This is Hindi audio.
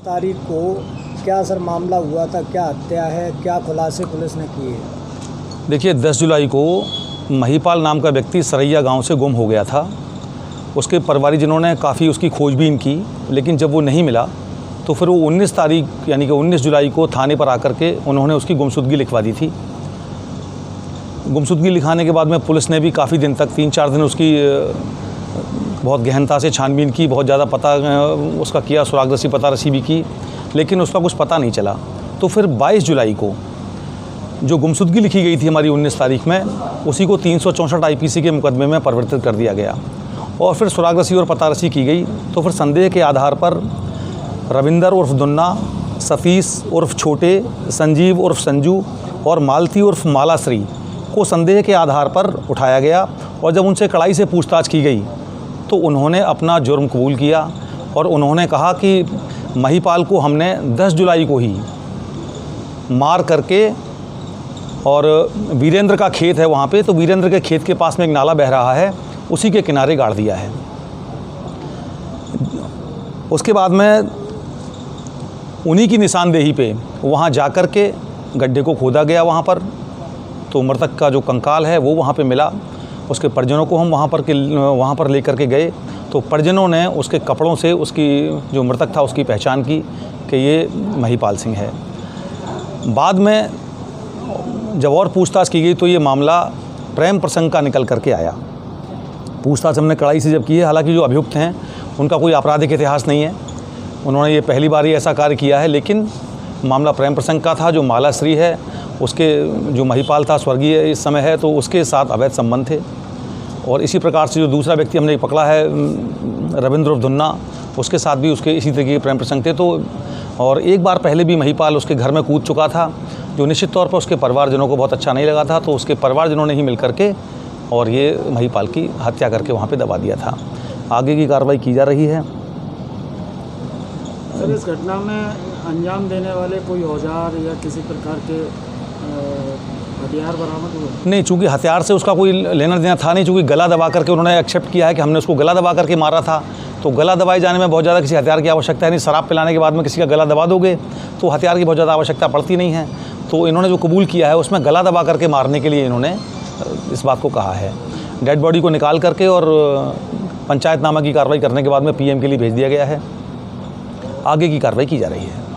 तारीख को क्या सर मामला हुआ था, क्या हत्या है, क्या खुलासे पुलिस ने किए? देखिए 10 जुलाई को महिपाल नाम का व्यक्ति सरैया गांव से गुम हो गया था। उसके परिवारजनों ने काफ़ी उसकी खोजबीन की, लेकिन जब वो नहीं मिला तो फिर वो 19 तारीख यानी कि 19 जुलाई को थाने पर आकर के उन्होंने उसकी गुमशुदगी लिखवा दी थी। गुमशुदगी लिखाने के बाद में पुलिस ने भी काफ़ी दिन तक 3-4 दिन उसकी बहुत गहनता से छानबीन की, बहुत ज़्यादा पता उसका किया, सुराग रसी पता रसी भी की, लेकिन उसका कुछ पता नहीं चला। तो फिर 22 जुलाई को जो गुमशुदगी लिखी गई थी हमारी 19 तारीख में, उसी को 364 आईपीसी के मुकदमे में परिवर्तित कर दिया गया और फिर सुराग रसी और पता रसी की गई। तो फिर संदेह के आधार पर रविंदर उर्फ दुन्ना, सतीश उर्फ छोटे, संजीव उर्फ संजू और मालती उर्फ मालाश्री को संदेह के आधार पर उठाया गया और जब उनसे कड़ाई से पूछताछ की गई तो उन्होंने अपना जुर्म कबूल किया और उन्होंने कहा कि महिपाल को हमने 10 जुलाई को ही मार करके, और वीरेंद्र का खेत है वहाँ पे, तो वीरेंद्र के खेत के पास में एक नाला बह रहा है, उसी के किनारे गाड़ दिया है। उसके बाद में उन्हीं की निशानदेही पे वहाँ जा कर के गड्ढे को खोदा गया वहाँ पर, तो मृतक का जो कंकाल है वो वहाँ पे मिला। उसके परिजनों को हम वहाँ पर लेकर के गए तो परिजनों ने उसके कपड़ों से उसकी जो मृतक था उसकी पहचान की कि ये महिपाल सिंह है। बाद में जब और पूछताछ की गई तो ये मामला प्रेम प्रसंग का निकल करके आया। पूछताछ हमने कड़ाई से जब की है, हालांकि जो अभियुक्त हैं उनका कोई आपराधिक इतिहास नहीं है, उन्होंने ये पहली बार ही ऐसा कार्य किया है, लेकिन मामला प्रेम प्रसंग का था। जो मालाश्री है उसके जो महिपाल था स्वर्गीय इस समय है, तो उसके साथ अवैध संबंध थे। और इसी प्रकार से जो दूसरा व्यक्ति हमने पकड़ा है रविंद्र उर्फ दुन्ना, उसके साथ भी उसके इसी तरीके के प्रेम प्रसंग थे। तो और एक बार पहले भी महिपाल उसके घर में कूद चुका था, जो निश्चित तौर पर उसके परिवारजनों को बहुत अच्छा नहीं लगा था, तो उसके परिवारजनों ने ही मिल करके और ये महिपाल की हत्या करके वहाँ पे दबा दिया था। आगे की कार्रवाई की जा रही है। सर, इस घटना में अंजाम देने वाले कोई औजार या किसी प्रकार के हथियार बरामद हुए? नहीं, चूँकि हथियार से उसका कोई लेना देना था नहीं, चूँकि गला दबा करके उन्होंने एक्सेप्ट किया है कि हमने उसको गला दबा करके मारा था, तो गला दबाए जाने में बहुत ज़्यादा किसी हथियार की आवश्यकता है नहीं। शराब पिलाने के बाद में किसी का गला दबा दोगे तो हथियार की बहुत ज़्यादा आवश्यकता पड़ती नहीं है। तो इन्होंने जो कबूल किया है उसमें गला दबा करके मारने के लिए इन्होंने इस बात को कहा है। डेड बॉडी को निकाल करके और पंचायतनामा की कार्रवाई करने के बाद में PM के लिए भेज दिया गया है। आगे की कार्रवाई की जा रही है।